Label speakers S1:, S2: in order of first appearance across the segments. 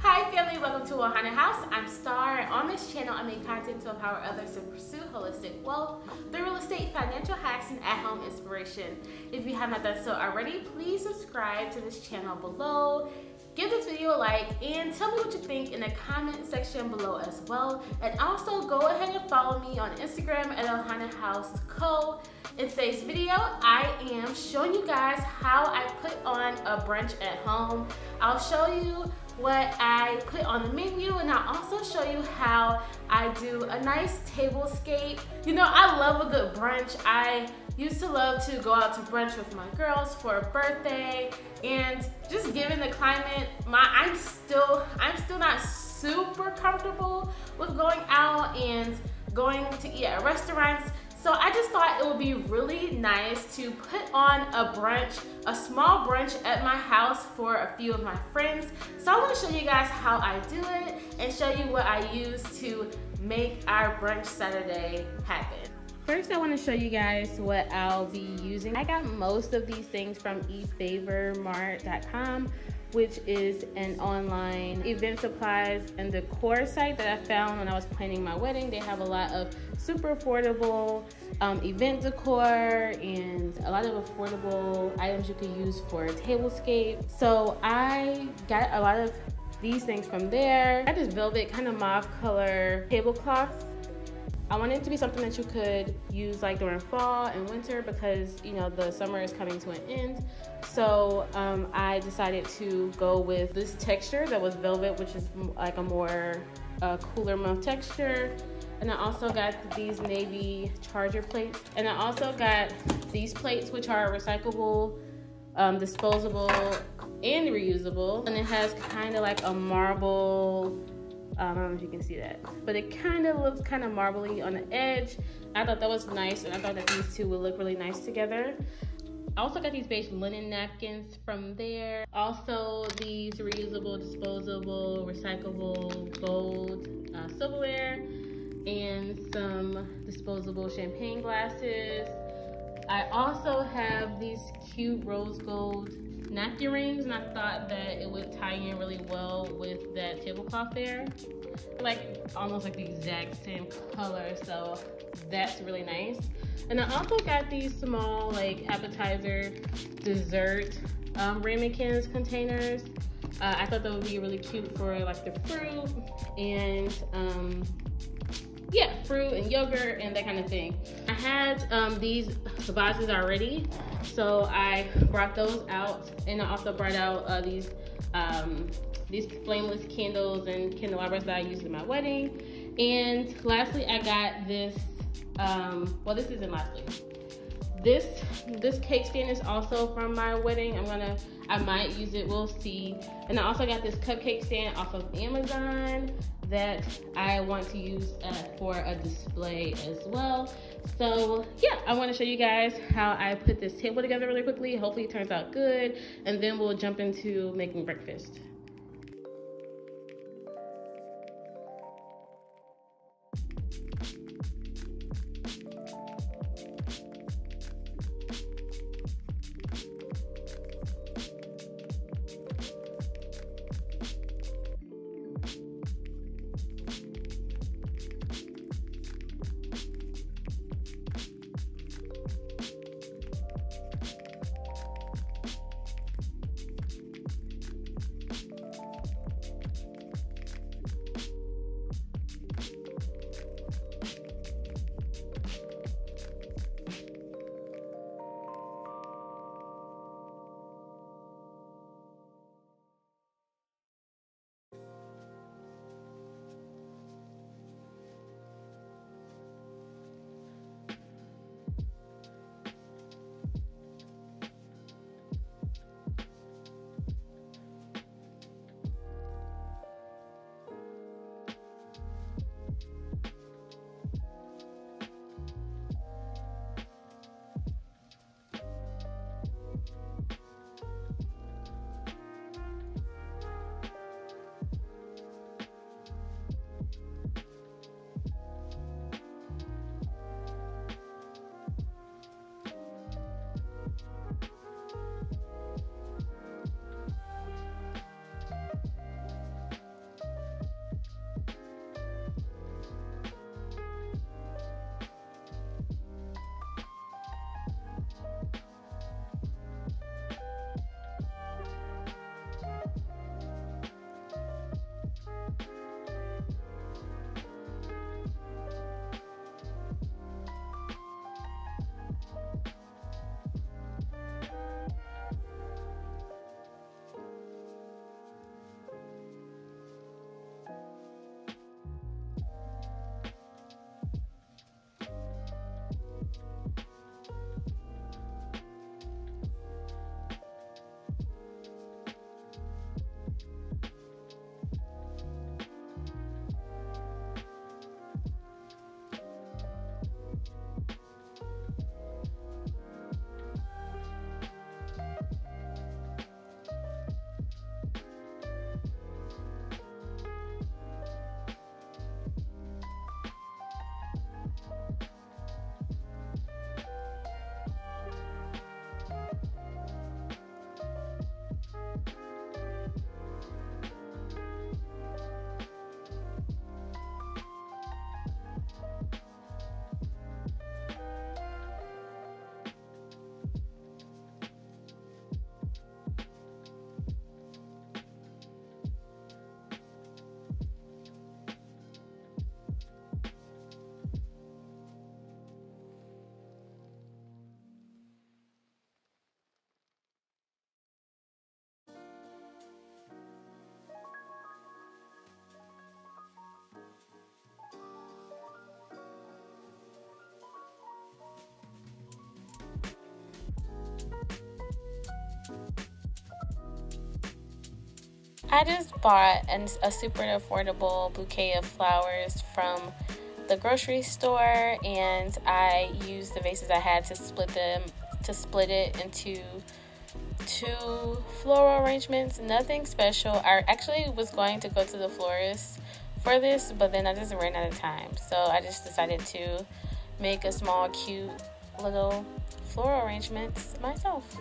S1: Hi family, welcome to a haunted house. I'm Star, and on this channel I make content to empower others to pursue holistic wealth through real estate, financial hacks, and at-home inspiration. If you have not done so already, please subscribe to this channel below. Give this video a like and tell me what you think in the comment section below as well. And also go ahead and follow me on Instagram at @HauntedHouseCo. In today's video, I am showing you guys how I put on a brunch at home. I'll show you what I put on the menu, and I'll also show you how I do a nice tablescape. You know, I love a good brunch. I used to love to go out to brunch with my girls for a birthday, and just given the climate, I'm still not super comfortable with going out and going to eat at restaurants. So I just thought it would be really nice to put on a brunch, a small brunch at my house for a few of my friends. So I want to show you guys how I do it and show you what I use to make our brunch Saturday happen. First, I want to show you guys what I'll be using. I got most of these things from efavormart.com, which is an online event supplies and decor site that I found when I was planning my wedding. They have a lot of super affordable event decor and a lot of affordable items you can use for a tablescape. So I got a lot of these things from there. I got this velvet kind of mauve color tablecloth. I wanted it to be something that you could use like during fall and winter because, you know, the summer is coming to an end. So I decided to go with this texture that was velvet, which is like a more cooler month texture. And I also got these navy charger plates. And I also got these plates, which are recyclable, disposable, and reusable. And it has kind of like a marble, I don't know if you can see that, but it kind of looks kind of marbly on the edge. I thought that was nice, and I thought that these two would look really nice together. I also got these beige linen napkins from there. Also these reusable, disposable, recyclable gold silverware, and some disposable champagne glasses. I also have these cute rose gold napkin rings, and I thought that it would tie in really well with that tablecloth there. Like almost like the exact same color, so that's really nice. And I also got these small like appetizer dessert ramekins containers. I thought that would be really cute for like the fruit and yeah, fruit and yogurt and that kind of thing. I had these vases already, so I brought those out, and I also brought out these flameless candles and candelabras that I used in my wedding. And lastly, I got this. Well, this isn't lastly. This cake stand is also from my wedding. I might use it, we'll see. And I also got this cupcake stand off of Amazon that I want to use for a display as well. So yeah, I want to show you guys how I put this table together really quickly. Hopefully it turns out good, and then we'll jump into making breakfast. I just bought a super affordable bouquet of flowers from the grocery store, and I used the vases I had to split it into 2 floral arrangements. Nothing special. I actually was going to go to the florist for this, but then I just ran out of time, so I just decided to make a small cute little floral arrangements myself.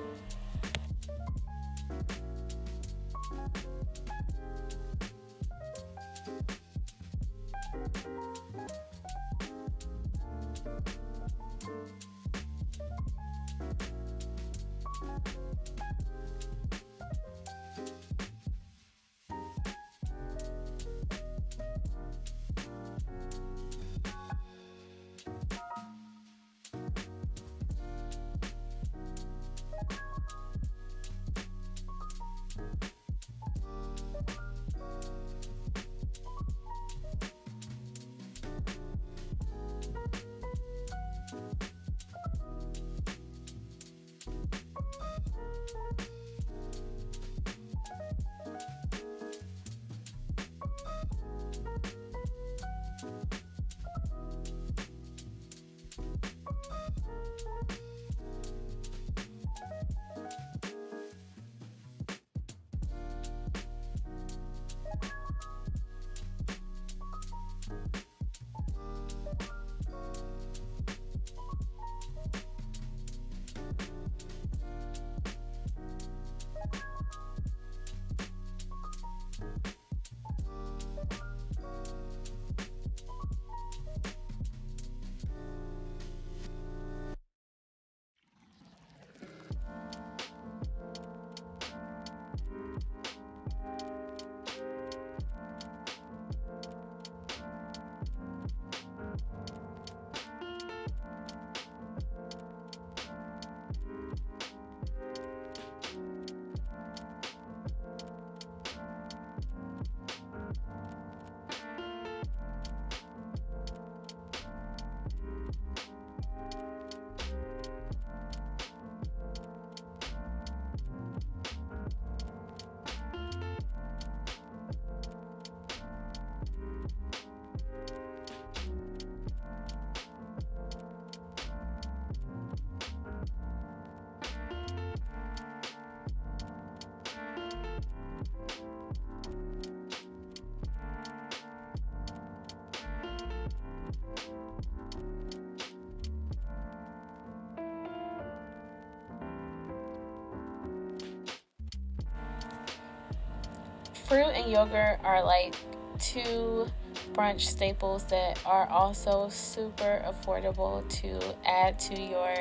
S1: Fruit and yogurt are like 2 brunch staples that are also super affordable to add to your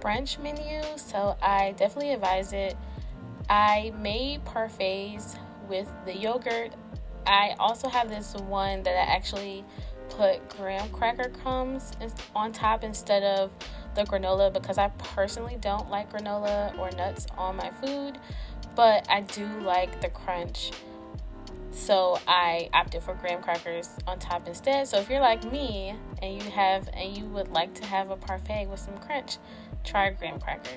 S1: brunch menu, so I definitely advise it. I made parfaits with the yogurt. I also have this one that I actually put graham cracker crumbs on top instead of the granola, because I personally don't like granola or nuts on my food, but I do like the crunch, so I opted for graham crackers on top instead. So if you're like me and you would like to have a parfait with some crunch, try a graham cracker.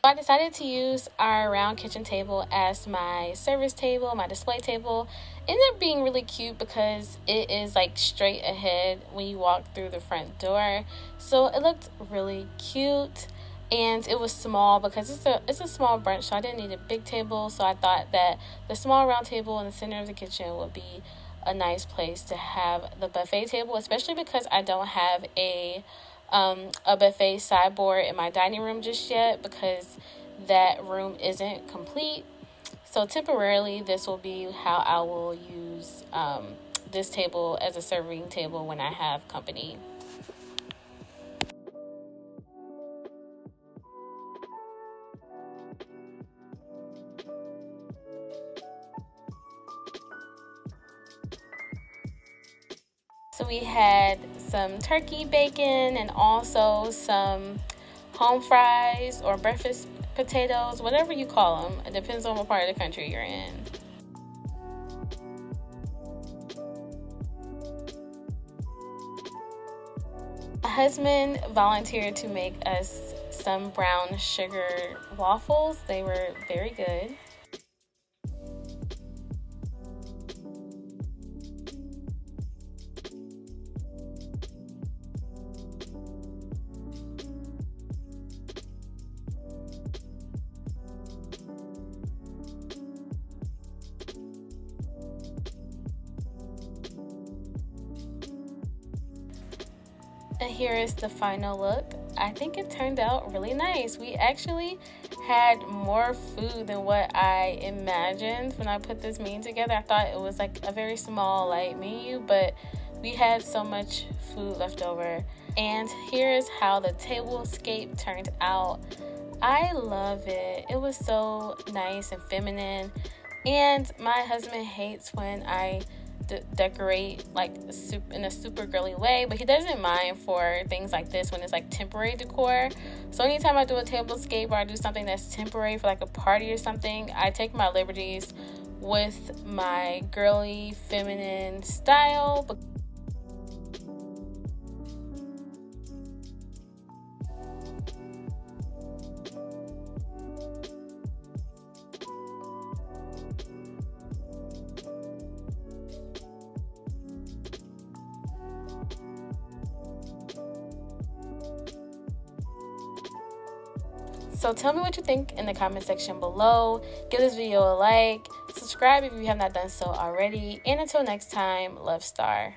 S1: I decided to use our round kitchen table as my service table, my display table. It ended up being really cute because it is like straight ahead when you walk through the front door. So it looked really cute, and it was small because it's a small brunch, so I didn't need a big table. So I thought that the small round table in the center of the kitchen would be a nice place to have the buffet table, especially because I don't have a buffet sideboard in my dining room just yet because that room isn't complete. So temporarily, this will be how I will use this table as a serving table when I have company. So we had some turkey bacon and also some home fries or breakfast potatoes, whatever you call them. It depends on what part of the country you're in. My husband volunteered to make us some brown sugar waffles. They were very good. And here is the final look. I think it turned out really nice. We actually had more food than what I imagined when I put this menu together. I thought it was like a very small light menu, but we had so much food left over. And here is how the tablescape turned out. I love it. It was so nice and feminine. And my husband hates when I decorate like in a super girly way, but he doesn't mind for things like this when it's like temporary decor. So anytime I do a tablescape or I do something that's temporary for like a party or something, I take my liberties with my girly feminine style. So tell me what you think in the comment section below. Give this video a like. Subscribe if you have not done so already. And until next time, love Star.